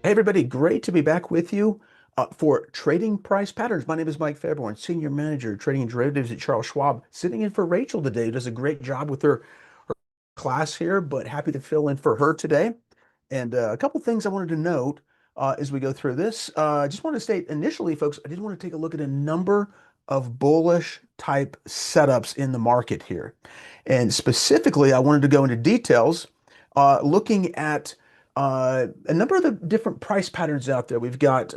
Hey everybody, great to be back with you for Trading Price Patterns. My name is Mike Fairbourn, Senior Manager, Trading and Derivatives at Charles Schwab, sitting in for Rachel today, who does a great job with her class here, but happy to fill in for her today. And a couple things I wanted to note as we go through this. I just want to state initially, folks, I did want to take a look at a number of bullish type setups in the market here. And specifically, I wanted to go into details looking at a number of the different price patterns out there. We've got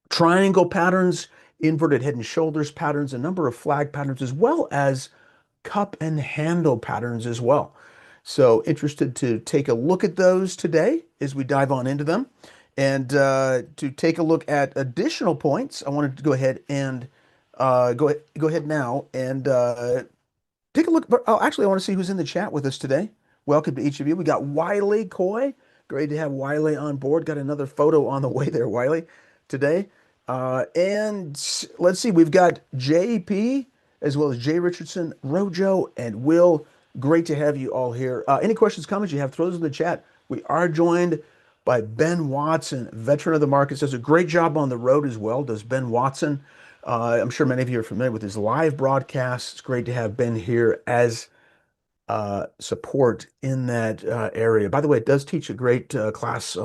triangle patterns, inverted head and shoulders patterns, a number of flag patterns, as well as cup and handle patterns as well. So interested to take a look at those today as we dive on into them. And to take a look at additional points, I wanted to go ahead and go ahead now and take a look. But oh, actually, I want to see who's in the chat with us today. Welcome to each of you. We got Wiley Coy. Great to have Wiley on board. Got another photo on the way there, Wiley, today. And let's see, we've got JP as well as Jay Richardson, Rojo, and Will. Great to have you all here. Any questions, comments you have, throw those in the chat. We are joined by Ben Watson, veteran of the markets. Does a great job on the road as well, does Ben Watson. I'm sure many of you are familiar with his live broadcasts. It's great to have Ben here as support in that area. By the way, it does teach a great class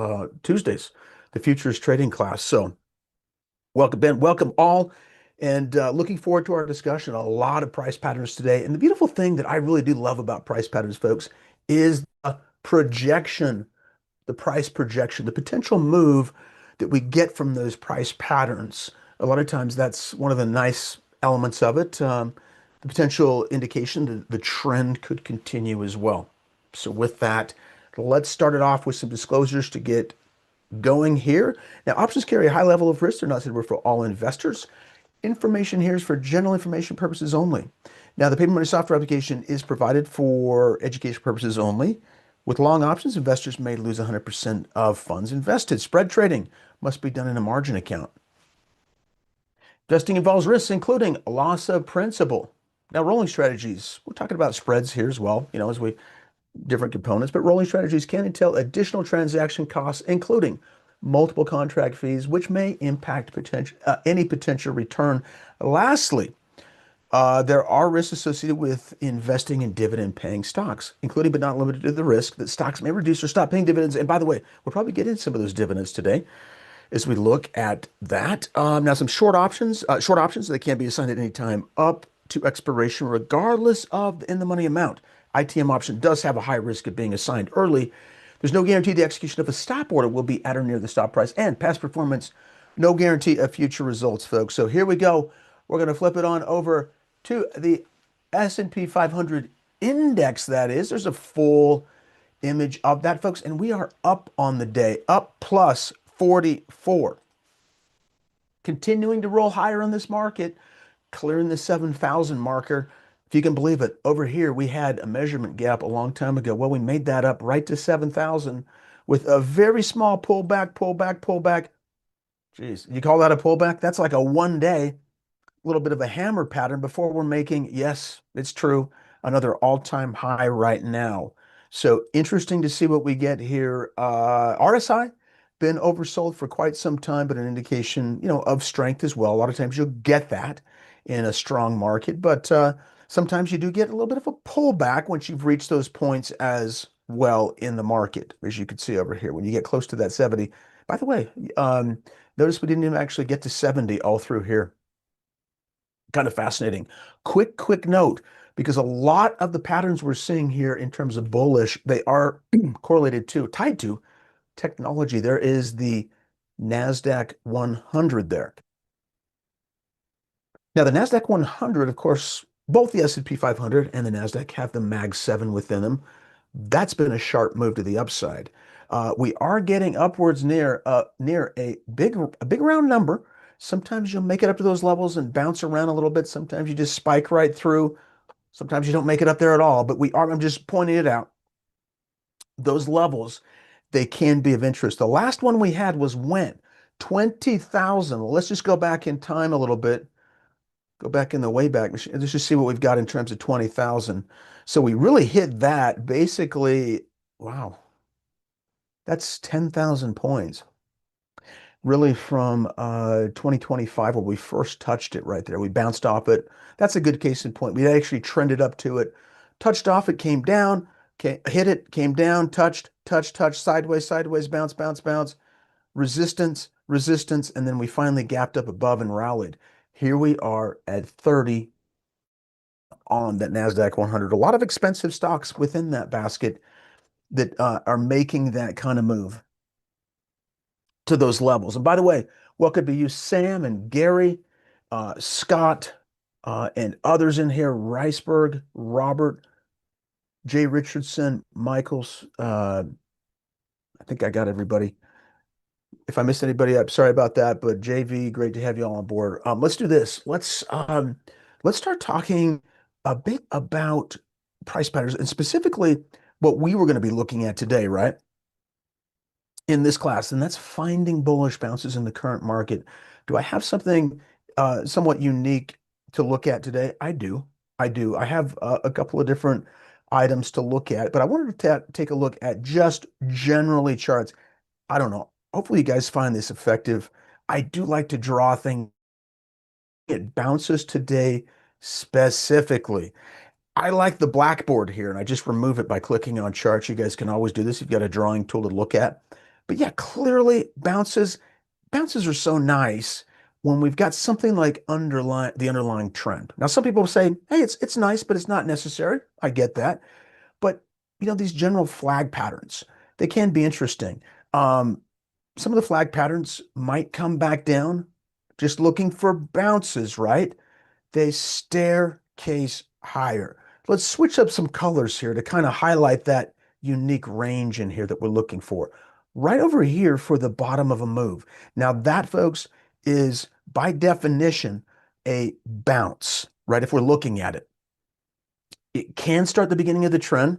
Tuesdays, the futures trading class. So welcome, Ben. Welcome all. And looking forward to our discussion. A lot of price patterns today. And the beautiful thing that I really do love about price patterns, folks, is the projection, the price projection, the potential move that we get from those price patterns. A lot of times that's one of the nice elements of it. The potential indication that the trend could continue as well. So with that, let's start it off with some disclosures to get going here. Now, options carry a high level of risk. They're not suitable for all investors. Information here is for general information purposes only. Now, the paper money software application is provided for education purposes only. With long options, investors may lose 100% of funds invested. Spread trading must be done in a margin account. Investing involves risks, including loss of principal. Now, rolling strategies, we're talking about spreads here as well, as we different components, but rolling strategies can entail additional transaction costs, including multiple contract fees, which may impact any potential return. Lastly, there are risks associated with investing in dividend-paying stocks, including but not limited to the risk that stocks may reduce or stop paying dividends. And by the way, we'll probably get into some of those dividends today as we look at that. Now, some short options that can be assigned at any time up to expiration, regardless of the in-the-money amount. ITM option does have a high risk of being assigned early. There's no guarantee the execution of a stop order will be at or near the stop price, and past performance, no guarantee of future results, folks. So here we go. We're going to flip it on over to the S&P 500 index, that is. There's a full image of that, folks, and we are up on the day, up plus 44. Continuing to roll higher on this market, clearing the 7,000 marker. If you can believe it, over here we had a measurement gap a long time ago. Well, we made that up right to 7,000 with a very small pullback, pullback, pullback. Geez, you call that a pullback? That's like a 1 day, little bit of a hammer pattern before we're making, yes, it's true, another all-time high right now. So interesting to see what we get here. RSI, been oversold for quite some time, but an indication, of strength as well. A lot of times you'll get that in a strong market, but sometimes you do get a little bit of a pullback once you've reached those points as well in the market, as you can see over here. When you get close to that 70, by the way, notice we didn't even actually get to 70 all through here. Kind of fascinating. Quick note, because a lot of the patterns we're seeing here in terms of bullish, they are tied to technology. There is the NASDAQ 100 there. Now, the NASDAQ 100, of course, both the S&P 500 and the NASDAQ have the Mag 7 within them. That's been a sharp move to the upside. We are getting upwards near a big round number. Sometimes you'll make it up to those levels and bounce around a little bit. Sometimes you just spike right through. Sometimes you don't make it up there at all. But I'm just pointing it out. Those levels, they can be of interest. The last one we had was when? 20,000. Let's just go back in time a little bit. Go back in the Wayback Machine. Let's just see what we've got in terms of 20,000. So we really hit that basically, wow. That's 10,000 points. Really from 2025 where we first touched it right there. We bounced off it. That's a good case in point. We actually trended up to it, touched off it, came down, hit it, came down, touched, touched, touched, sideways, sideways, bounce, bounce, bounce, resistance, resistance, and then we finally gapped up above and rallied. Here we are at 30 on that NASDAQ 100. A lot of expensive stocks within that basket that are making that kind of move to those levels. And by the way, welcome to you, Sam and Gary, Scott, and others in here, Riceberg, Robert, Jay Richardson, Michaels. I think I got everybody. If I missed anybody, I'm sorry about that. But JV, great to have you all on board. Let's do this. Let's start talking a bit about price patterns and specifically what we were going to be looking at today, right? In this class, and that's finding bullish bounces in the current market. Do I have something somewhat unique to look at today? I do. I do. I have a couple of different items to look at, but I wanted to take a look at just generally charts. I don't know. Hopefully, you guys find this effective. I do like to draw things. It bounces today specifically. I like the blackboard here, and I just remove it by clicking on charts. You guys can always do this. You've got a drawing tool to look at. But yeah, clearly bounces are so nice when we've got something like the underlying trend. Now, some people say, hey, it's nice, but it's not necessary. I get that. But these general flag patterns, they can be interesting. Some of the flag patterns might come back down, just looking for bounces, right? They staircase higher. Let's switch up some colors here to kind of highlight that unique range in here that we're looking for. Right over here for the bottom of a move. Now that, folks, is by definition a bounce, right? If we're looking at it. It can start the beginning of the trend.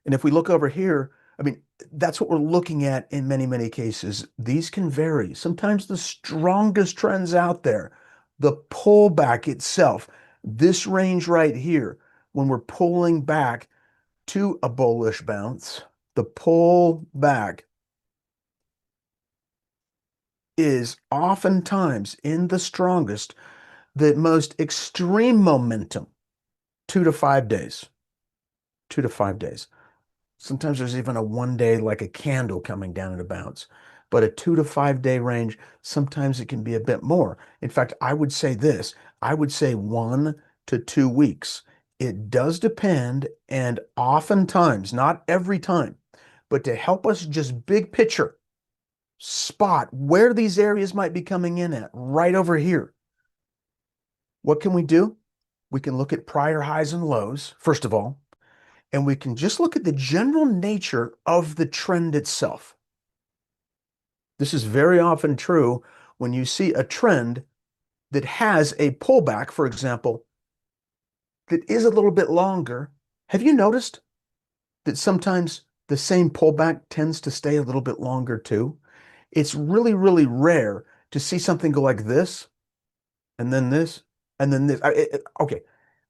And if we look over here, I mean, that's what we're looking at in many, many cases. These can vary. Sometimes the strongest trends out there, the pullback itself, this range right here, when we're pulling back to a bullish bounce, the pull back is oftentimes in the strongest, the most extreme momentum, 2 to 5 days. 2 to 5 days. Sometimes there's even a 1 day, like a candle coming down in a bounce. But a 2 to 5 day range, sometimes it can be a bit more. In fact, I would say this. I would say 1 to 2 weeks. It does depend, and oftentimes, not every time, but to help us just big picture, spot where these areas might be coming in at, right over here. What can we do? We can look at prior highs and lows, first of all, and we can just look at the general nature of the trend itself. This is very often true when you see a trend that has a pullback, for example, that is a little bit longer. Have you noticed that sometimes the same pullback tends to stay a little bit longer too? It's really, really rare to see something go like this, and then this, and then this. Okay,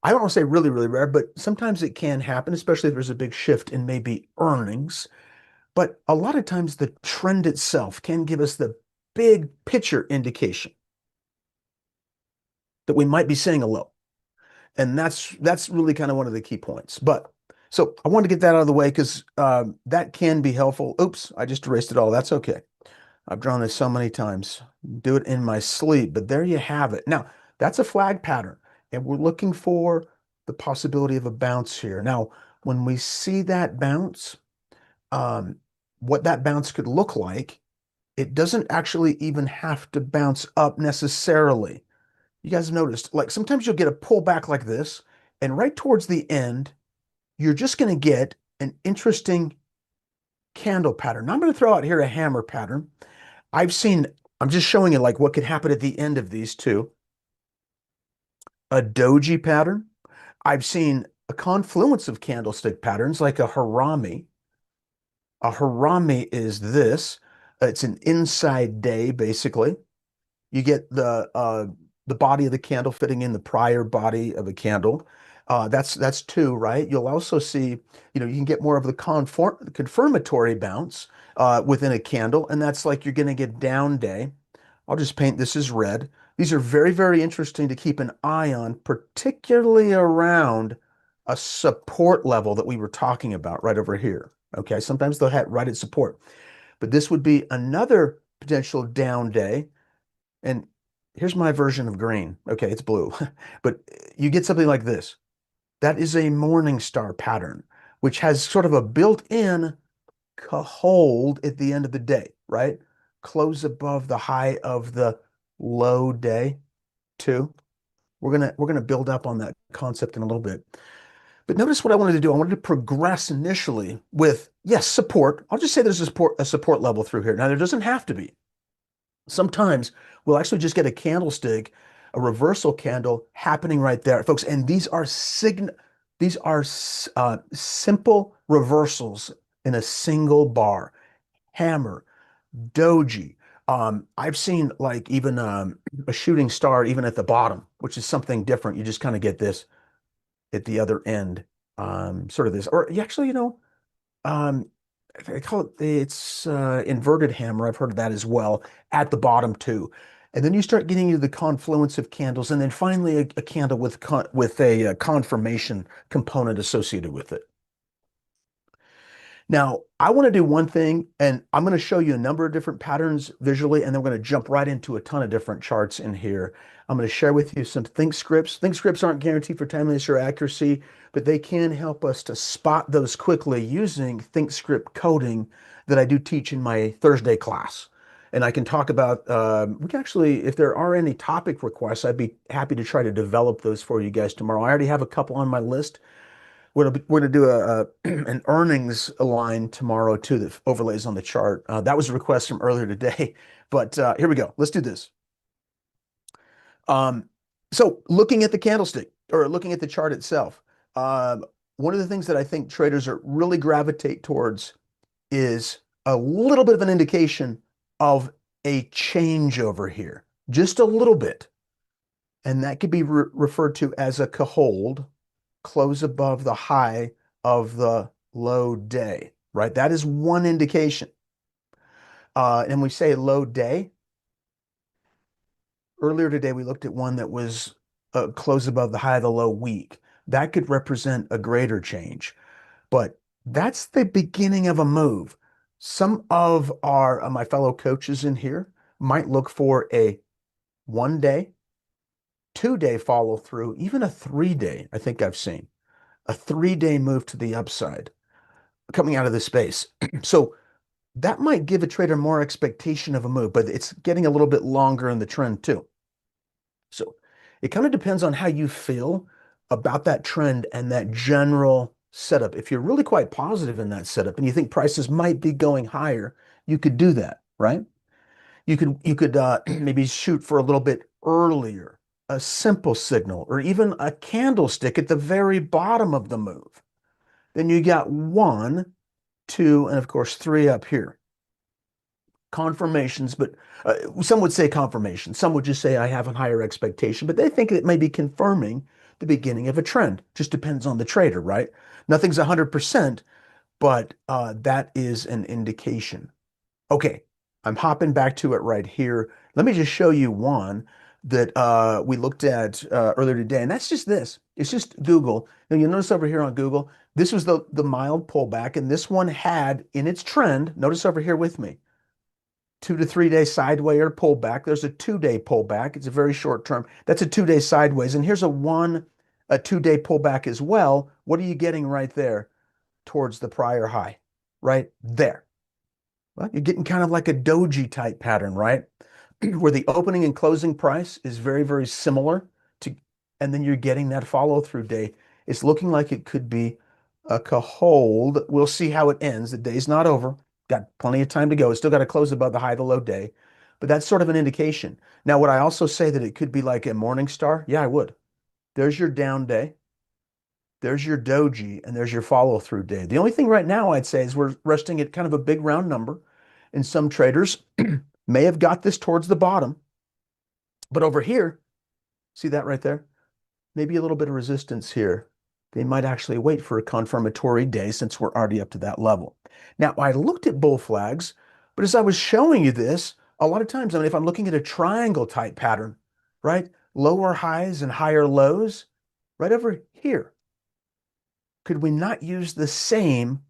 I don't want to say really, really rare, but sometimes it can happen, especially if there's a big shift in maybe earnings. But a lot of times the trend itself can give us the big picture indication that we might be seeing a low. And that's really kind of one of the key points. But so I wanted to get that out of the way because that can be helpful. Oops, I just erased it all. That's okay. I've drawn this so many times. Do it in my sleep, but there you have it. Now, that's a flag pattern, and we're looking for the possibility of a bounce here. Now, when we see that bounce, what that bounce could look like, it doesn't actually even have to bounce up necessarily. You guys noticed, like sometimes you'll get a pullback like this, and right towards the end, you're just going to get an interesting candle pattern. Now I'm going to throw out here a hammer pattern. I'm just showing you like what could happen at the end of these two. A doji pattern. I've seen a confluence of candlestick patterns like a harami. A harami is this. It's an inside day, basically. You get the body of the candle fitting in the prior body of a candle. That's two, right? You'll also see, you can get more of the confirmatory bounce within a candle, and that's like you're going to get down day. I'll just paint this as red. These are very, very interesting to keep an eye on, particularly around a support level that we were talking about right over here. Okay, sometimes they'll hit right at support, but this would be another potential down day. And here's my version of green. Okay, it's blue, but you get something like this. That is a morning star pattern, which has sort of a built-in hold at the end of the day, right? Close above the high of the low day, too. We're gonna build up on that concept in a little bit. But notice what I wanted to do. I wanted to progress initially with, yes, support. I'll just say there's a support level through here. Now, there doesn't have to be. Sometimes we'll actually just get a candlestick, a reversal candle happening right there, folks. And these are simple reversals in a single bar. Hammer, doji. I've seen like even a shooting star even at the bottom, which is something different. You just kind of get this at the other end, sort of this, or you actually, um, I call it's inverted hammer. I've heard of that as well at the bottom too. And then you start getting into the confluence of candles, and then finally a candle with a confirmation component associated with it. Now, I want to do one thing, and I'm going to show you a number of different patterns visually, and then we're going to jump right into a ton of different charts in here. I'm going to share with you some Thinkscripts. Thinkscripts aren't guaranteed for timeliness or accuracy, but they can help us to spot those quickly using Thinkscript coding that I do teach in my Thursday class. And I can talk about, we can actually, if there are any topic requests, I'd be happy to try to develop those for you guys tomorrow. I already have a couple on my list. We're going to do an earnings line tomorrow too that overlays on the chart. That was a request from earlier today, but here we go. Let's do this. So looking at the candlestick or looking at the chart itself, one of the things that I think traders are really gravitate towards is a little bit of an indication of a change over here, just a little bit. And that could be referred to as a hold, close above the high of the low day, right? That is one indication. And we say low day. Earlier today, we looked at one that was close above the high of the low week. That could represent a greater change, but that's the beginning of a move. Some of my fellow coaches in here might look for a 1 day, 2 day follow through, even a 3 day. I think I've seen a 3 day move to the upside coming out of the space. So that might give a trader more expectation of a move, but it's getting a little bit longer in the trend too. So it kind of depends on how you feel about that trend and that general setup. If you're really quite positive in that setup and you think prices might be going higher, you could do that, right? You could maybe shoot for a little bit earlier, a simple signal, or even a candlestick at the very bottom of the move. Then you got 1, 2, and of course 3 up here. Confirmations, but some would say confirmation. Some would just say I have a higher expectation, but they think it may be confirming the beginning of a trend. Just depends on the trader, right? Nothing's 100%, but that is an indication. Okay, I'm hopping back to it right here. Let me just show you one that we looked at earlier today, and that's just this. It's just Google. Now you'll notice over here on Google, this was the mild pullback, and this one had in its trend, notice over here with me, 2 to 3 day sideways or pullback. There's a 2 day pullback. It's a very short term. That's a 2 day sideways. And here's a 2 day pullback as well. What are you getting right there towards the prior high? Right there. Well, you're getting kind of like a doji type pattern, right? Where the opening and closing price is very, very similar to, and then you're getting that follow through day. It's looking like it could be a hold. We'll see how it ends. The day's not over. Got plenty of time to go. It's still got to close above the high of the low day, but that's sort of an indication. Now, would I also say that it could be like a morning star? Yeah, I would. There's your down day. There's your doji, and there's your follow through day. The only thing right now I'd say is we're resting at kind of a big round number, and some traders may have got this towards the bottom, but over here, see that right there? Maybe a little bit of resistance here. they might actually wait for a confirmatory day since we're already up to that level. Now, I looked at bull flags, but as I was showing you this, a lot of times, I mean, if I'm looking at a triangle type pattern, right? Lower highs and higher lows, right over here, could we not use the same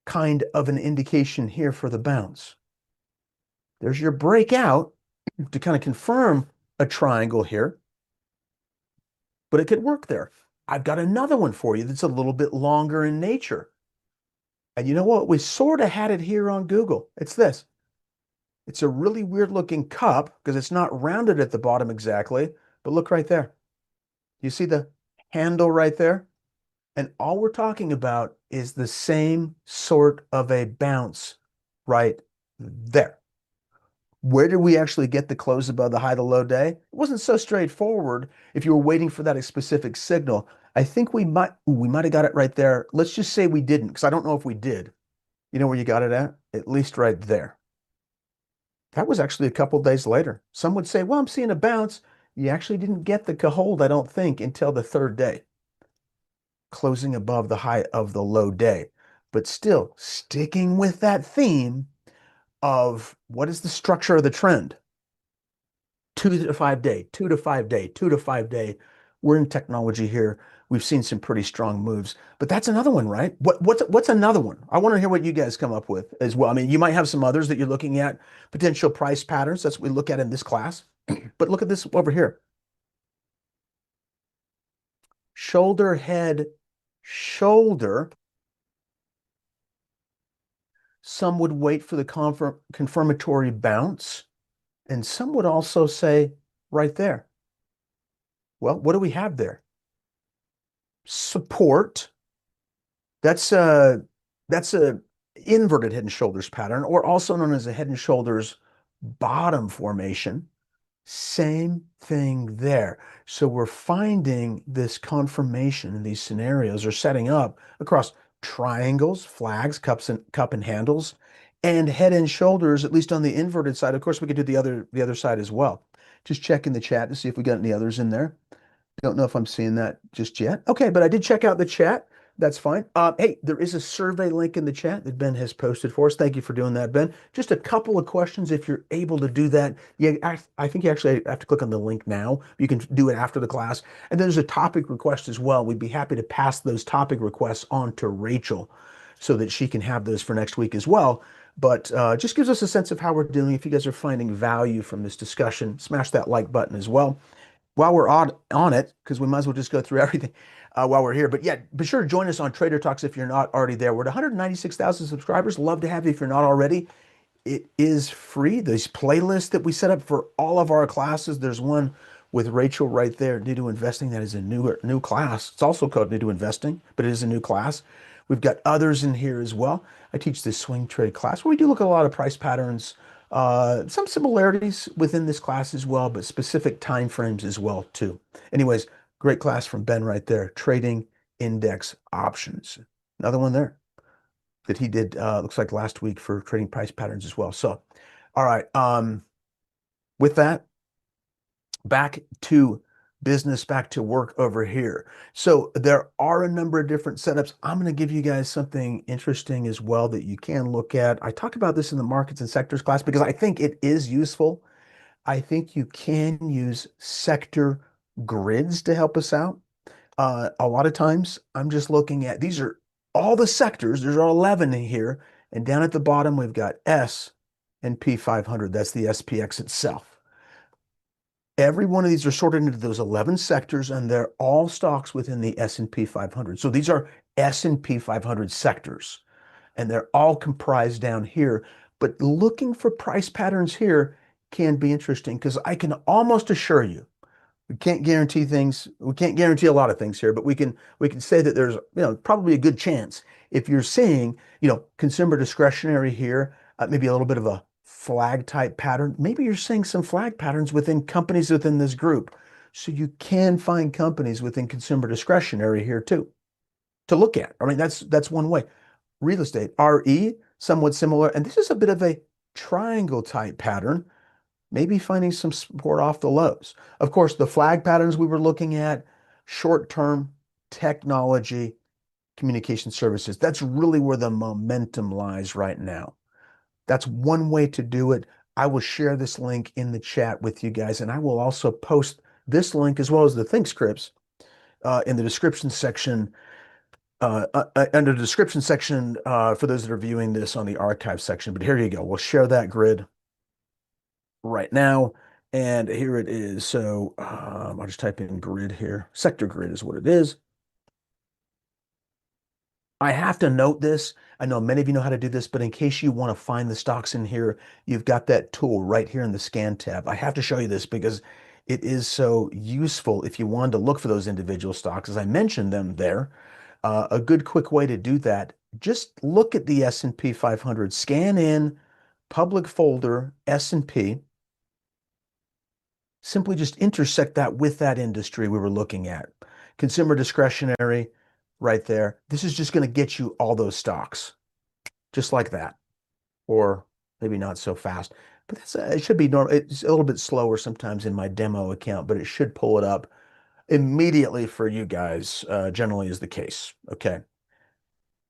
kind of an indication here for the bounce? There's your breakout to kind of confirm a triangle here, but it could work there. I've got another one for you that's a little bit longer in nature. And you know what? We sort of had it here on Google. It's this. It's a really weird looking cup because it's not rounded at the bottom exactly, but look right there. You see the handle right there? And all we're talking about is the same sort of a bounce right there. Where did we actually get the close above the high to low day? It wasn't so straightforward if you were waiting for that specific signal. I think we might have got it right there. Let's just say we didn't, because I don't know if we did. You know where you got it at? At least right there. That was actually a couple days later. Some would say, well, I'm seeing a bounce. You actually didn't get the hold, I don't think, until the third day, closing above the high of the low day. But still, sticking with that theme of what is the structure of the trend? 2 to 5 day, 2 to 5 day, 2 to 5 day. We're in technology here. We've seen some pretty strong moves, but that's another one, right? What's another one? I want to hear what you guys come up with as well. I mean, you might have some others that you're looking at, potential price patterns. That's what we look at in this class. But look at this over here. Shoulder, head, shoulder. Some would wait for the confirmatory bounce, and some would also say right there. Well, what do we have there? Support. That's a inverted head and shoulders pattern, or also known as a head and shoulders bottom formation. Same thing there. So we're finding this confirmation in these scenarios are setting up across triangles, flags, cup and handles, and head and shoulders, at least on the inverted side. Of course, we could do the other side as well. Just check in the chat to see if we got any others in there. Don't know if I'm seeing that just yet. Okay, but I did check out the chat. That's fine. Hey, there is a survey link in the chat that Ben has posted for us. Thank you for doing that, Ben. Just a couple of questions if you're able to do that. Yeah, I think you actually have to click on the link now. You can do it after the class. And then there's a topic request as well. We'd be happy to pass those topic requests on to Rachel so that she can have those for next week as well. But just gives us a sense of how we're doing. If you guys are finding value from this discussion, smash that like button as well while we're on it, because we might as well just go through everything while we're here. But yeah, be sure to join us on Trader Talks if you're not already there. We're at 196,000 subscribers. Love to have you if you're not already. It is free. These playlists that we set up for all of our classes, there's one with Rachel right there, New to Investing. That is a new class. It's also called New to Investing, but it is a new class. We've got others in here as well. I teach this swing trade class where we do look at a lot of price patterns, some similarities within this class as well, but specific time frames as well too. Anyways, great class from Ben right there, Trading Index Options. Another one there that he did, looks like last week for trading price patterns as well. So, all right. With that, back to business, back to work over here. So there are a number of different setups. I'm going to give you guys something interesting as well that you can look at. I talk about this in the markets and sectors class because I think it is useful. I think you can use sector grids to help us out. A lot of times I'm just looking at, these are all the sectors. There's 11 in here. And down at the bottom, we've got S and P 500. That's the SPX itself. Every one of these are sorted into those 11 sectors, and they're all stocks within the S&P 500. So these are S&P 500 sectors, and they're all comprised down here. But looking for price patterns here can be interesting because I can almost assure you, we can't guarantee things. We can't guarantee a lot of things here, but we can say that there's probably a good chance if you're seeing consumer discretionary here, maybe a little bit of a flag type pattern. Maybe you're seeing some flag patterns within companies within this group. So you can find companies within consumer discretionary here too to look at. I mean, that's one way. Real estate, RE, somewhat similar. And this is a bit of a triangle type pattern, maybe finding some support off the lows. Of course, the flag patterns we were looking at, short-term technology, communication services. That's really where the momentum lies right now. That's one way to do it. I will share this link in the chat with you guys, and I will also post this link as well as the Thinkscripts in the description section, under the description section for those that are viewing this on the archive section. But here you go. We'll share that grid right now. And here it is. So I'll just type in grid here. Sector grid is what it is. I have to note this. I know many of you know how to do this, but in case you want to find the stocks in here, you've got that tool right here in the scan tab. I have to show you this because it is so useful if you wanted to look for those individual stocks. As I mentioned them there, a good quick way to do that, just look at the S&P 500, scan in public folder S&P, simply just intersect that with that industry we were looking at. Consumer discretionary right there. This is just going to get you all those stocks just like that, or maybe not so fast, but it should be normal. It's a little bit slower sometimes in my demo account, but it should pull it up immediately for you guys, generally is the case. Okay. A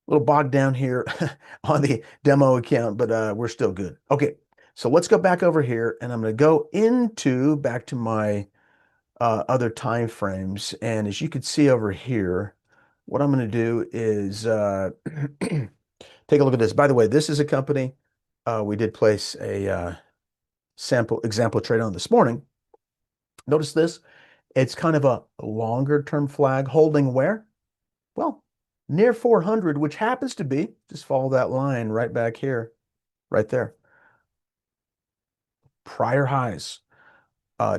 little bogged down here on the demo account, but we're still good. Okay. So let's go back over here, and I'm going to go back to my other time frames. And as you can see over here, what I'm going to do is take a look at this. By the way, this is a company we did place a sample example trade on this morning. Notice this. It's kind of a longer term flag holding where? Well, near 400, which happens to be, just follow that line right back here, right there. Prior highs.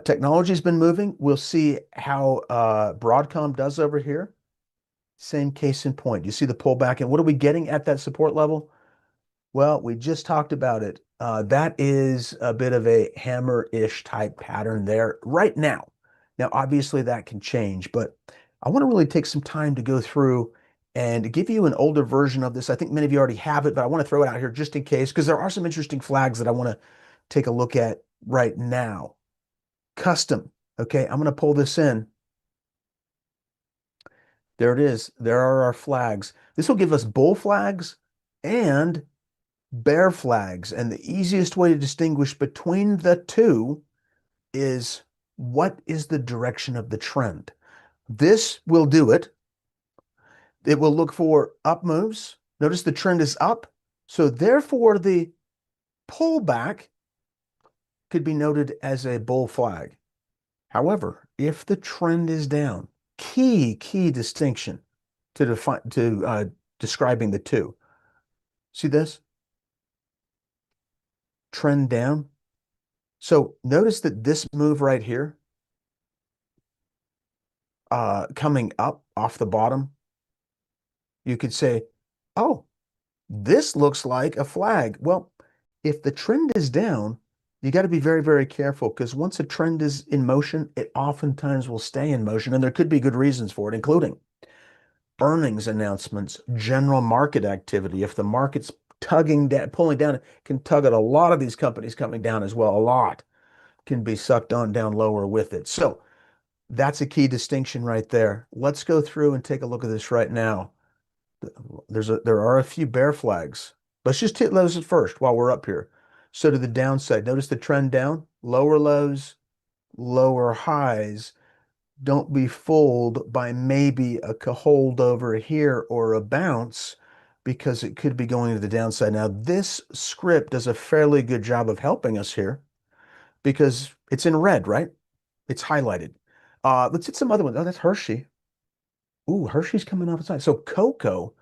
Technology's been moving. We'll see how Broadcom does over here. Same case in point. You see the pullback, and what are we getting at that support level? Well, we just talked about it. That is a bit of a hammer-ish type pattern there right now. Now, obviously that can change, but I want to really take some time to go through and give you an older version of this. I think many of you already have it, but I want to throw it out here just in case, because there are some interesting flags that I want to take a look at right now. Custom. Okay, I'm going to pull this in. There it is. There are our flags. This will give us bull flags and bear flags. And the easiest way to distinguish between the two is what is the direction of the trend. This will do it. It will look for up moves. Notice the trend is up. So therefore, the pullback could be noted as a bull flag. However, if the trend is down, key distinction to describing the two. See this? Trend down. So notice that this move right here, coming up off the bottom, you could say, oh, this looks like a flag. Well, if the trend is down, you got to be very, very careful, because once a trend is in motion, it oftentimes will stay in motion, and there could be good reasons for it, including earnings announcements, general market activity. If the market's tugging down, pulling down, it can tug at a lot of these companies coming down as well. A lot can be sucked on down lower with it. So that's a key distinction right there. Let's go through and take a look at this right now. There are a few bear flags. Let's just hit those first while we're up here. So to the downside, notice the trend down, lower lows, lower highs. Don't be fooled by maybe a hold over here or a bounce, because it could be going to the downside. Now, this script does a fairly good job of helping us here because it's in red, right? It's highlighted. Let's hit some other ones. Oh, that's Hershey. Ooh, Hershey's coming off the side. So cocoa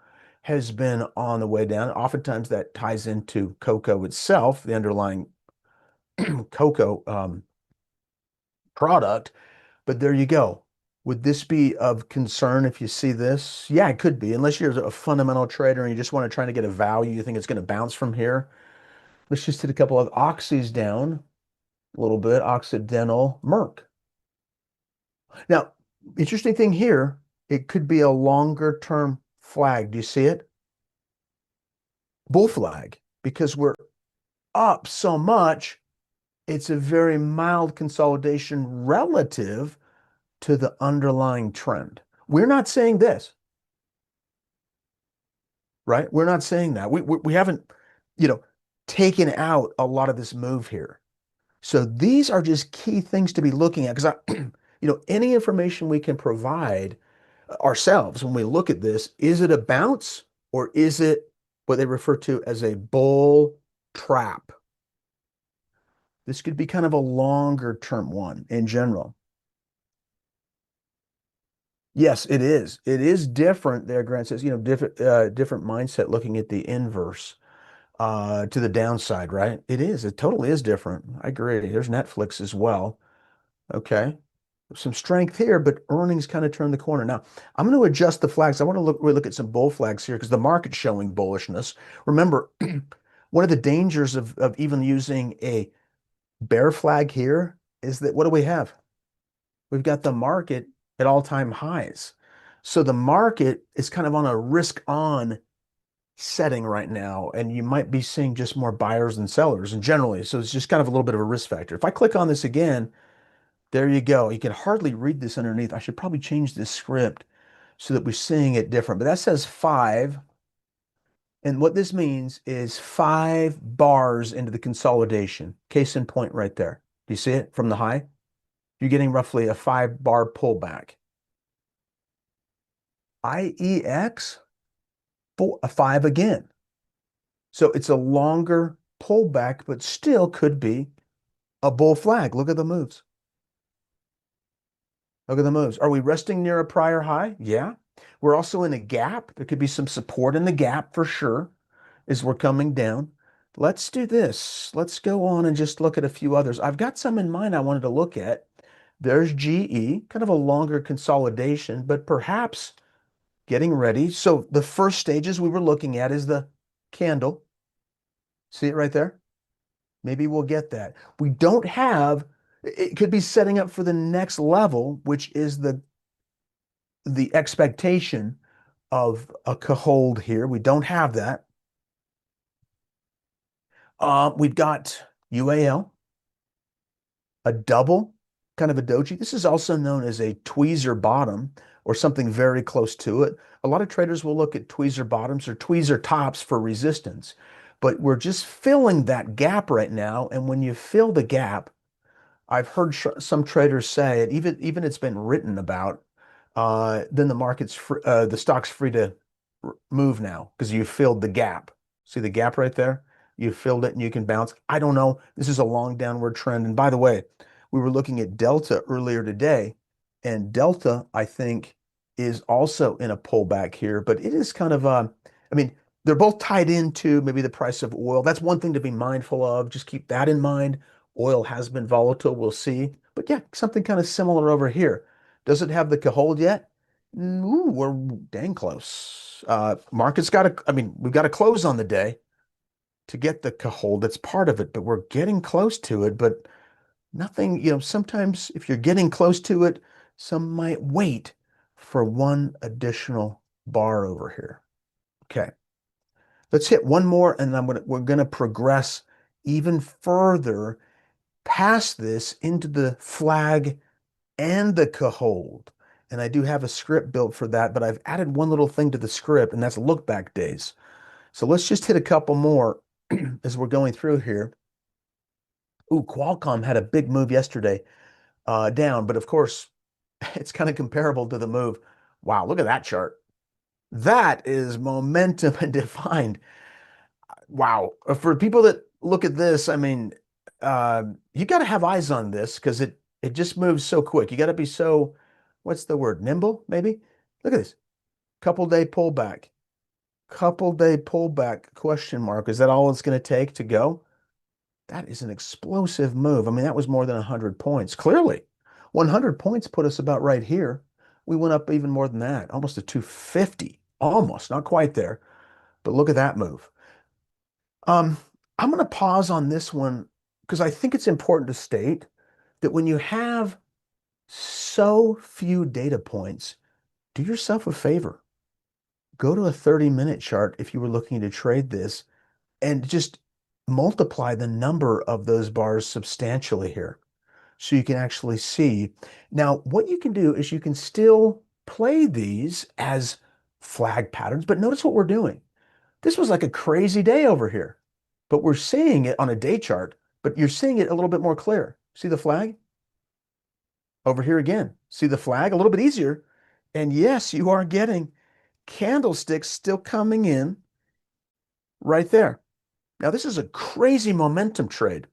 has been on the way down. Oftentimes that ties into cocoa itself, the underlying cocoa product. But there you go. Would this be of concern if you see this? Yeah, it could be, unless you're a fundamental trader and you just want to try to get a value. You think it's going to bounce from here. Let's just hit a couple of oxys down a little bit. Occidental, Merck. Now, interesting thing here, it could be a longer term flag. Do you see it? Bull flag, because we're up so much. It's a very mild consolidation relative to the underlying trend. We're not saying this, right? We're not saying that. We haven't, you know, taken out a lot of this move here. So these are just key things to be looking at because any information we can provide ourselves when we look at this, is it a bounce or is it what they refer to as a bull trap? This could be kind of a longer term one in general. Yes, it is. It is different there, Grant says, different mindset looking at the inverse to the downside, right? It is. It totally is different. I agree. There's Netflix as well. Okay. Some strength here, but earnings kind of turned the corner. Now, I'm going to adjust the flags. I want to look at some bull flags here because the market's showing bullishness. Remember, one of the dangers of even using a bear flag here is that what do we have? We've got the market at all-time highs. So the market is kind of on a risk-on setting right now, and you might be seeing just more buyers than sellers and generally. So it's just kind of a little bit of a risk factor. If I click on this again, there you go. You can hardly read this underneath. I should probably change this script so that we're seeing it different. But that says 5. And what this means is 5 bars into the consolidation. Case in point right there. Do you see it from the high? You're getting roughly a 5-bar pullback. IEX, a 5 again. So it's a longer pullback, but still could be a bull flag. Look at the moves. Look at the moves. Are we resting near a prior high? Yeah. We're also in a gap. There could be some support in the gap for sure as we're coming down. Let's do this. Let's go on and just look at a few others. I've got some in mind I wanted to look at. There's GE, kind of a longer consolidation, but perhaps getting ready. So the first stages we were looking at is the candle. See it right there? Maybe we'll get that. We don't have, it could be setting up for the next level, which is the expectation of a hold here. We don't have that. We've got UAL, a double, kind of a doji. This is also known as a tweezer bottom or something very close to it. A lot of traders will look at tweezer bottoms or tweezer tops for resistance, but we're just filling that gap right now. And when you fill the gap, I've heard some traders say it, even it's been written about, then the stock's free to move now because you filled the gap. See the gap right there? You filled it and you can bounce. I don't know. This is a long downward trend. And by the way, we were looking at Delta earlier today, and Delta, I think, is also in a pullback here, but it is kind of I mean, they're both tied into maybe the price of oil. That's one thing to be mindful of. Just keep that in mind. Oil has been volatile. We'll see. But yeah, something kind of similar over here. Does it have the hold yet? Ooh, we're dang close. Market's got to, I mean, we've got to close on the day to get the hold. That's part of it, but we're getting close to it. But nothing, sometimes if you're getting close to it, some might wait for one additional bar over here. Okay. Let's hit one more and we're going to progress even further past this into the flag and the hold. And I do have a script built for that, but I've added one little thing to the script, and that's look back days. So let's just hit a couple more as we're going through here. Ooh, Qualcomm had a big move yesterday down, but of course, it's kind of comparable to the move. Wow, look at that chart. That is momentum and defined. Wow. For people that look at this, I mean, you got to have eyes on this because it just moves so quick. You got to be so, what's the word? Nimble, maybe? Look at this. Couple day pullback. Couple day pullback question mark. Is that all it's going to take to go? That is an explosive move. I mean, that was more than 100 points. Clearly, 100 points put us about right here. We went up even more than that, almost to 250. Almost, not quite there. But look at that move. I'm going to pause on this one because I think it's important to state that when you have so few data points, do yourself a favor. Go to a 30-minute chart if you were looking to trade this and just multiply the number of those bars substantially here so you can actually see. Now, what you can do is you can still play these as flag patterns, but notice what we're doing. This was like a crazy day over here, but we're seeing it on a day chart, but you're seeing it a little bit more clear. See the flag? Over here again. See the flag? A little bit easier. And yes, you are getting candlesticks still coming in right there. Now, this is a crazy momentum trade,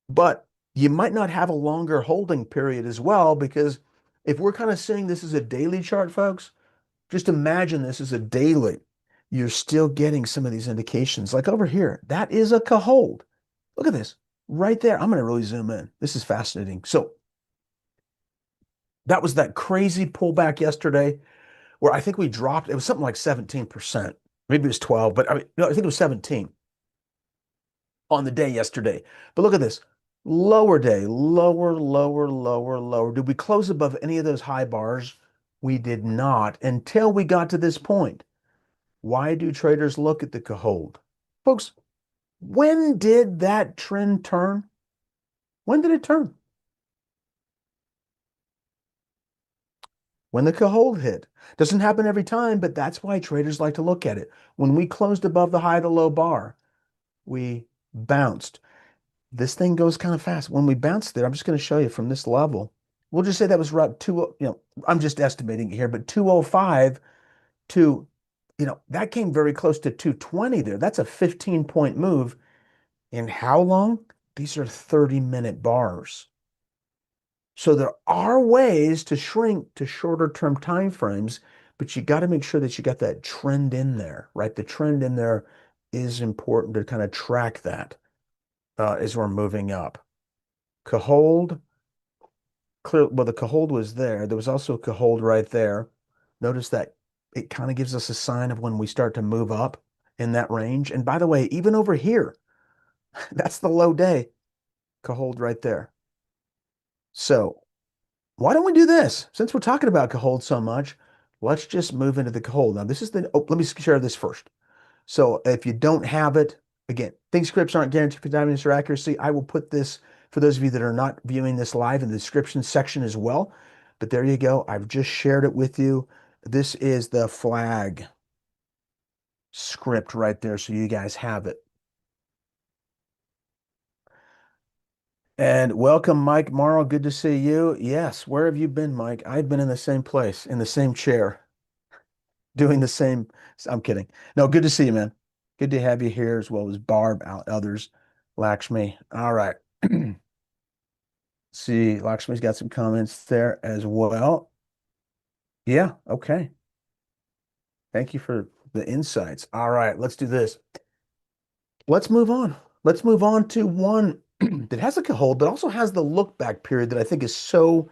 but you might not have a longer holding period as well, because if we're kind of seeing this as a daily chart, folks, just imagine this as a daily. You're still getting some of these indications. Like over here, that is a hold. Look at this right there. I'm going to really zoom in. This is fascinating. So that was that crazy pullback yesterday where I think we dropped. It was something like 17%. Maybe it was 12, but I mean, no, I think it was 17 on the day yesterday. But look at this. Lower day, lower, lower, lower, lower. Did we close above any of those high bars? We did not until we got to this point. Why do traders look at the hold? Folks, when did that trend turn? When did it turn? When the hold hit. Doesn't happen every time, but that's why traders like to look at it. When we closed above the high to low bar, we bounced. This thing goes kind of fast. When we bounced there, I'm just going to show you from this level. We'll just say that was right I'm just estimating here, but 205 to, that came very close to 220 there. That's a 15-point move. In how long? These are 30-minute bars. So there are ways to shrink to shorter term time frames, but you got to make sure that you got that trend in there, right? The trend in there is important to kind of track that as we're moving up. Cahold, clear. Well, the Cahold was there. There was also a Cahold right there. Notice that it kind of gives us a sign of when we start to move up in that range. And by the way, even over here, that's the low day. Cahold right there. So why don't we do this? Since we're talking about Cahold so much, let's just move into the Cahold. Now, this is let me share this first. So if you don't have it, again, Thinkscripts aren't guaranteed for timeliness or accuracy. I will put this, for those of you that are not viewing this live, in the description section as well. But there you go. I've just shared it with you. This is the flag script right there, so you guys have it. And welcome, Mike Morrow. Good to see you. Yes, where have you been, Mike? I've been in the same place, in the same chair, doing the same. I'm kidding. No, good to see you, man. Good to have you here, as well as Barb, others, Lakshmi. All right. See, Lakshmi's got some comments there as well. Yeah, okay. Thank you for the insights. All right, let's do this. Let's move on. Let's move on to one that has a hold, but also has the look back period that I think is so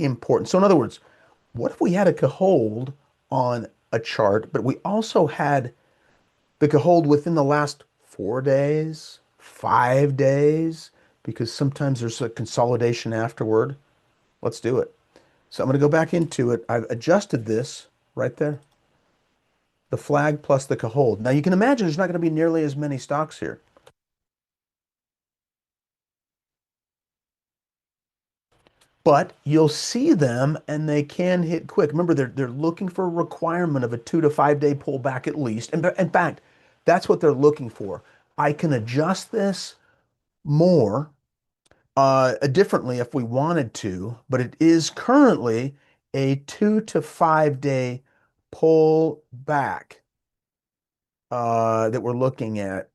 important. So in other words, what if we had a Cahold on a chart, but we also had the Cahold within the last 4 days, 5 days, because sometimes there's a consolidation afterward. Let's do it. So I'm going to go back into it. I've adjusted this right there, the flag plus the Cahold. Now you can imagine there's not going to be nearly as many stocks here. But you'll see them and they can hit quick. Remember, they're looking for a requirement of a 2 to 5 day pullback at least. And in fact, that's what they're looking for. I can adjust this more differently if we wanted to, but it is currently a 2 to 5 day pullback that we're looking at.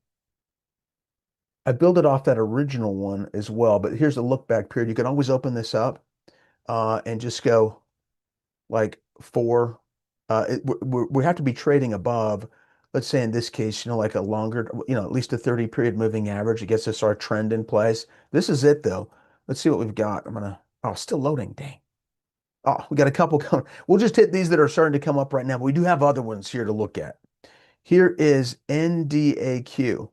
I built it off that original one as well, but here's the look back period. You can always open this up and just go like four. We have to be trading above, let's say in this case, like a longer, at least a 30 period moving average. It gets us our trend in place. This is it though. Let's see what we've got. Oh, still loading. Dang. Oh, we got a couple coming. We'll just hit these that are starting to come up right now, but we do have other ones here to look at. Here is NDAQ.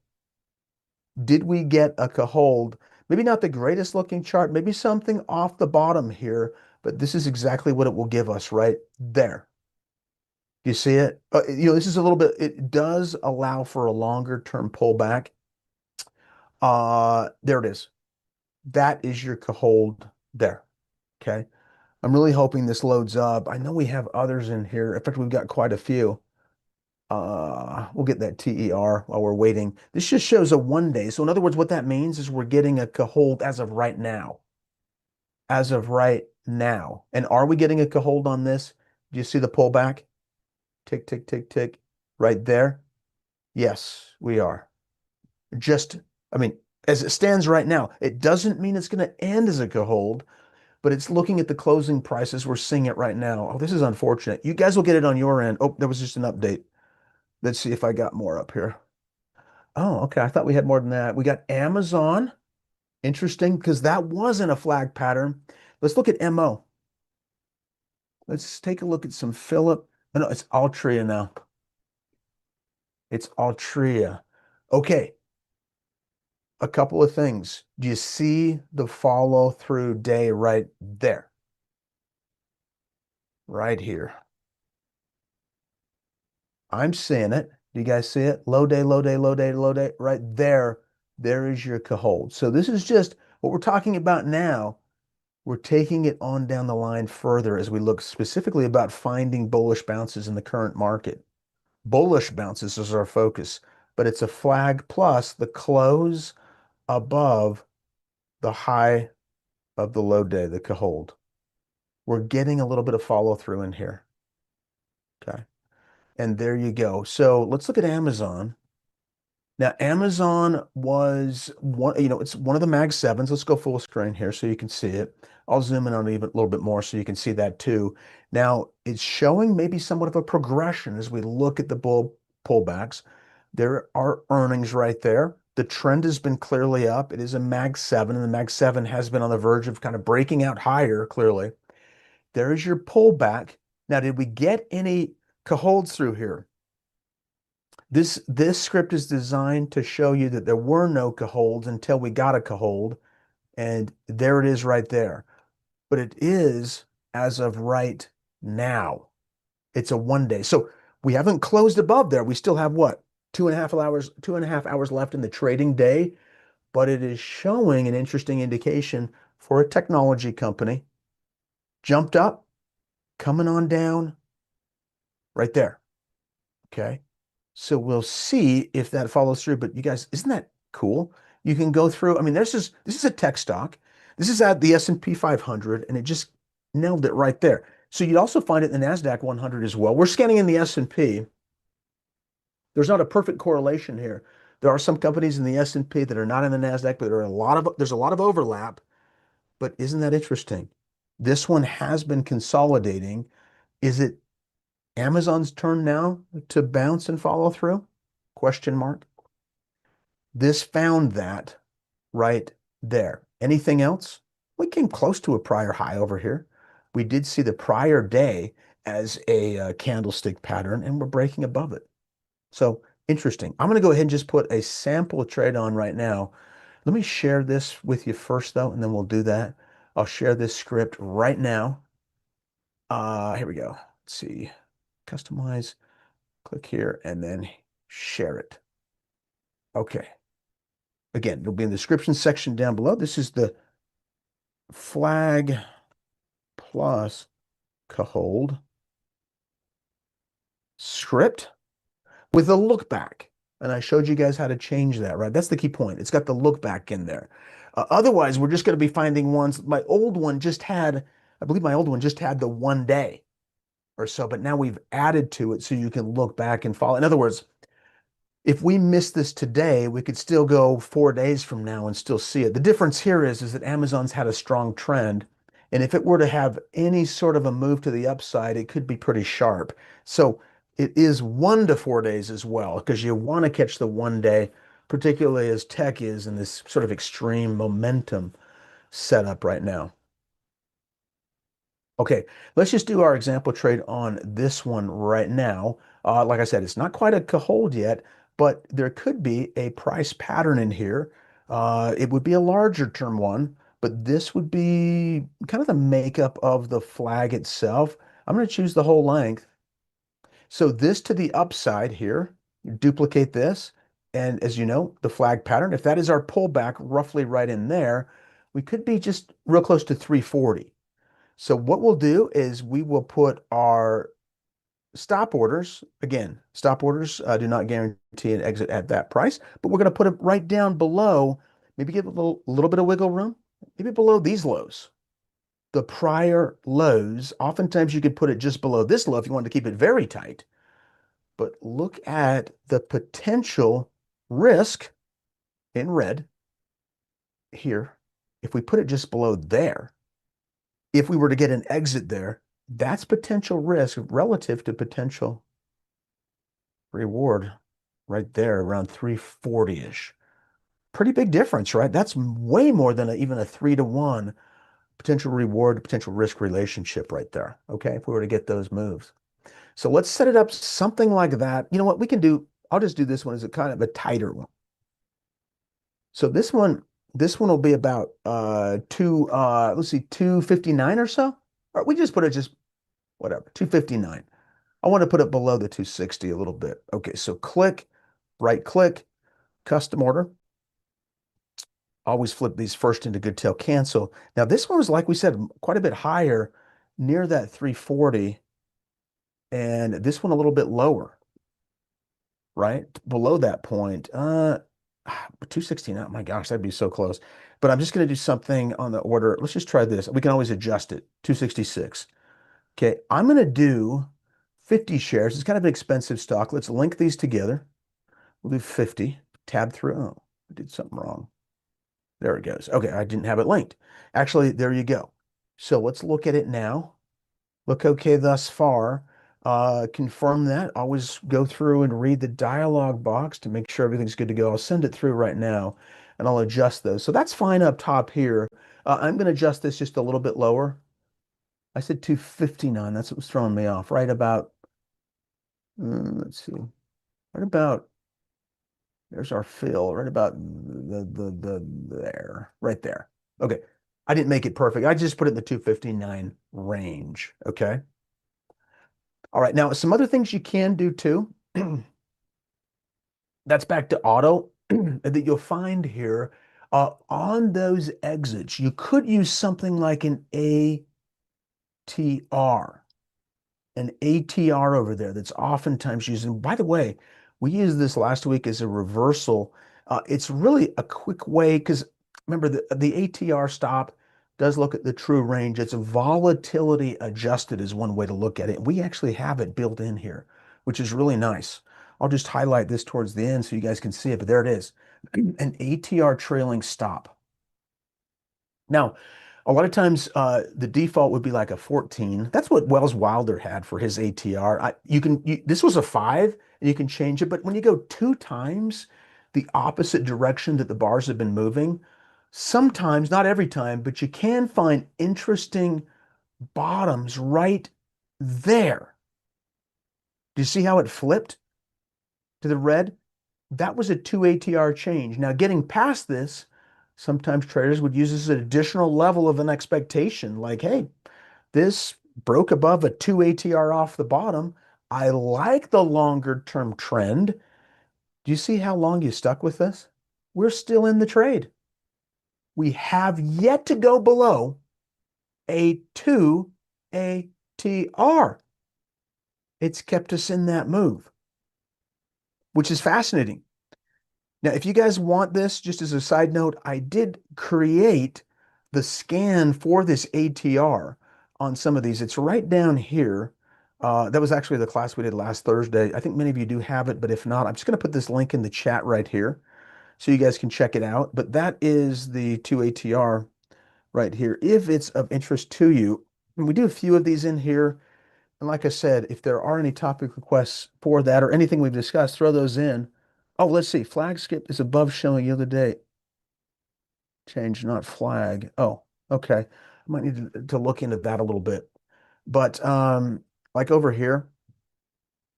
Did we get a Cahold? Maybe not the greatest looking chart, maybe something off the bottom here, but this is exactly what it will give us right there. You see it? This is a little bit, it does allow for a longer term pullback. There it is. That is your Cahold there. Okay. I'm really hoping this loads up. I know we have others in here. In fact, we've got quite a few. We'll get that TER while we're waiting. This just shows a 1 day. So in other words, what that means is we're getting a hold as of right now. As of right now. And are we getting a hold on this? Do you see the pullback? Tick, tick, tick, tick. Right there. Yes, we are. Just, I mean, as it stands right now, it doesn't mean it's going to end as a hold, but it's looking at the closing prices. We're seeing it right now. Oh, this is unfortunate. You guys will get it on your end. Oh, there was just an update. Let's see if I got more up here. Oh, okay. I thought we had more than that. We got Amazon. Interesting, because that wasn't a flag pattern. Let's look at MO. Let's take a look at some Philip. Oh, no, it's Altria now. It's Altria. Okay, a couple of things. Do you see the follow through day right there? Right here. I'm seeing it. Do you guys see it? Low day, low day, low day, low day. Right there. There is your hold. So this is just what we're talking about now. We're taking it on down the line further as we look specifically about finding bullish bounces in the current market. Bullish bounces is our focus, but it's a flag plus the close above the high of the low day, the hold. We're getting a little bit of follow through in here. Okay. And there you go. So let's look at Amazon. Now, Amazon was one, it's one of the Mag 7s. Let's go full screen here so you can see it. I'll zoom in on it even a little bit more so you can see that too. Now, it's showing maybe somewhat of a progression as we look at the pullbacks. There are earnings right there. The trend has been clearly up. It is a Mag 7, and the Mag 7 has been on the verge of kind of breaking out higher, clearly. There's your pullback. Now, did we get any holds through here? This script is designed to show you that there were no holds until we got a hold, and there it is right there. But it is as of right now. It's a 1 day. So we haven't closed above there. We still have what? 2.5 hours, 2.5 hours left in the trading day, but it is showing an interesting indication for a technology company. Jumped up, coming on down right there. Okay. So we'll see if that follows through. But you guys, isn't that cool? You can go through. I mean, this is a tech stock. This is at the S&P 500, and it just nailed it right there. So you'd also find it in the NASDAQ 100 as well. We're scanning in the S&P. There's not a perfect correlation here. There are some companies in the S&P that are not in the NASDAQ, but there's a lot of overlap. But isn't that interesting? This one has been consolidating. Is it Amazon's turn now to bounce and follow through? Question mark. This found that right there. Anything else? We came close to a prior high over here. We did see the prior day as a candlestick pattern, and we're breaking above it. So interesting. I'm going to go ahead and just put a sample trade on right now. Let me share this with you first, though, and then we'll do that. I'll share this script right now. Here we go. Let's see. Customize. Click here and then share it. Okay. Again, it'll be in the description section down below. This is the flag plus hold script with a look back. And I showed you guys how to change that, right? That's the key point. It's got the look back in there. Otherwise, we're just going to be finding ones. My old one just had, I believe my old one just had the 1 day or so, but now we've added to it so you can look back and follow. In other words, if we miss this today, we could still go 4 days from now and still see it. The difference here is that Amazon's had a strong trend. And if it were to have any sort of a move to the upside, it could be pretty sharp. So it is 1 to 4 days as well, because you want to catch the 1 day, particularly as tech is in this sort of extreme momentum setup right now. Okay, let's just do our example trade on this one right now. Like I said, it's not quite a hold yet, but there could be a price pattern in here. It would be a larger term one, but this would be kind of the makeup of the flag itself. I'm going to choose the whole length. So this to the upside here, you duplicate this. And as you know, the flag pattern, if that is our pullback roughly right in there, we could be just real close to 340. So what we'll do is we will put our stop orders, again, stop orders do not guarantee an exit at that price, but we're going to put it right down below, maybe give it a little bit of wiggle room, maybe below these lows, the prior lows. Oftentimes you could put it just below this low if you wanted to keep it very tight. But look at the potential risk in red here. If we put it just below there, if we were to get an exit there, that's potential risk relative to potential reward right there around 340-ish. Pretty big difference, right? That's way more than even a 3-to-1 potential reward, potential risk relationship right there. Okay, if we were to get those moves. So let's set it up something like that. You know what we can do? I'll just do this one as a kind of a tighter one. So this one will be about let's see, 259 or so. Or we just put it just whatever, 259. I want to put it below the 260 a little bit. Okay, so right click, custom order. Always flip these first into good tail cancel. Now this one was, like we said, quite a bit higher near that 340, and this one a little bit lower, right? Below that point. 269. Oh my gosh, that'd be so close. But I'm just going to do something on the order. Let's just try this. We can always adjust it. 266. Okay, I'm going to do 50 shares. It's kind of an expensive stock. Let's link these together. We'll do 50. Tab through. Oh, I did something wrong. There it goes. Okay, I didn't have it linked. Actually, there you go. So let's look at it now. Look okay thus far. Confirm that. Always go through and read the dialog box to make sure everything's good to go. I'll send it through right now and I'll adjust those. So that's fine up top here. I'm going to adjust this just a little bit lower. I said 259. That's what was throwing me off. Right about, let's see, right about, there's our fill, right about there, right there. Okay. I didn't make it perfect. I just put it in the 259 range. Okay. All right. Now, some other things you can do too. That's back to auto that you'll find here. On those exits, you could use something like an ATR. An ATR over there that's oftentimes used. And by the way, we used this last week as a reversal. It's really a quick way because remember the ATR stop does look at the true range. It's volatility adjusted is one way to look at it. We actually have it built in here, which is really nice. I'll just highlight this towards the end so you guys can see it, but there it is. An ATR trailing stop. Now, a lot of times the default would be like a 14. That's what Wells Wilder had for his ATR. This was a 5 and you can change it, but when you go 2 times the opposite direction that the bars have been moving, sometimes, not every time, but you can find interesting bottoms right there. Do you see how it flipped to the red? That was a 2 ATR change. Now, getting past this, sometimes traders would use this as an additional level of an expectation, like, hey, this broke above a 2 ATR off the bottom. I like the longer term trend. Do you see how long you stuck with this? We're still in the trade. We have yet to go below a 2 ATR. It's kept us in that move, which is fascinating. Now, if you guys want this, just as a side note, I did create the scan for this ATR on some of these. It's right down here. That was actually the class we did last Thursday. I think many of you do have it, but if not, I'm just going to put this link in the chat right here so you guys can check it out. But that is the 2 ATR right here, if it's of interest to you. And we do a few of these in here. And like I said, if there are any topic requests for that or anything we've discussed, throw those in. Oh, let's see. Flag skip is above showing the other day. Change, not flag. Oh, okay. I might need to look into that a little bit. But like over here,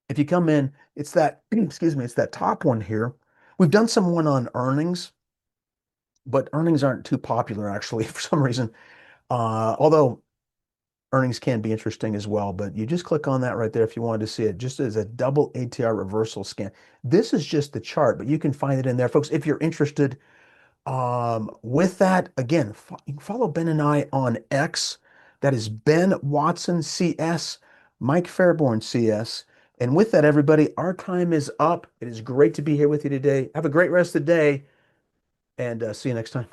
if you come in, it's that, excuse me, it's that top one here. We've done some one on earnings, but earnings aren't too popular actually for some reason. Although earnings can be interesting as well, but you just click on that right there if you wanted to see it, just as a double ATR reversal scan. This is just the chart, but you can find it in there, folks, if you're interested. With that, again, you can follow Ben and I on X. That is Ben Watson CS, Mike Fairbourn CS. And with that, everybody, our time is up. It is great to be here with you today. Have a great rest of the day and see you next time.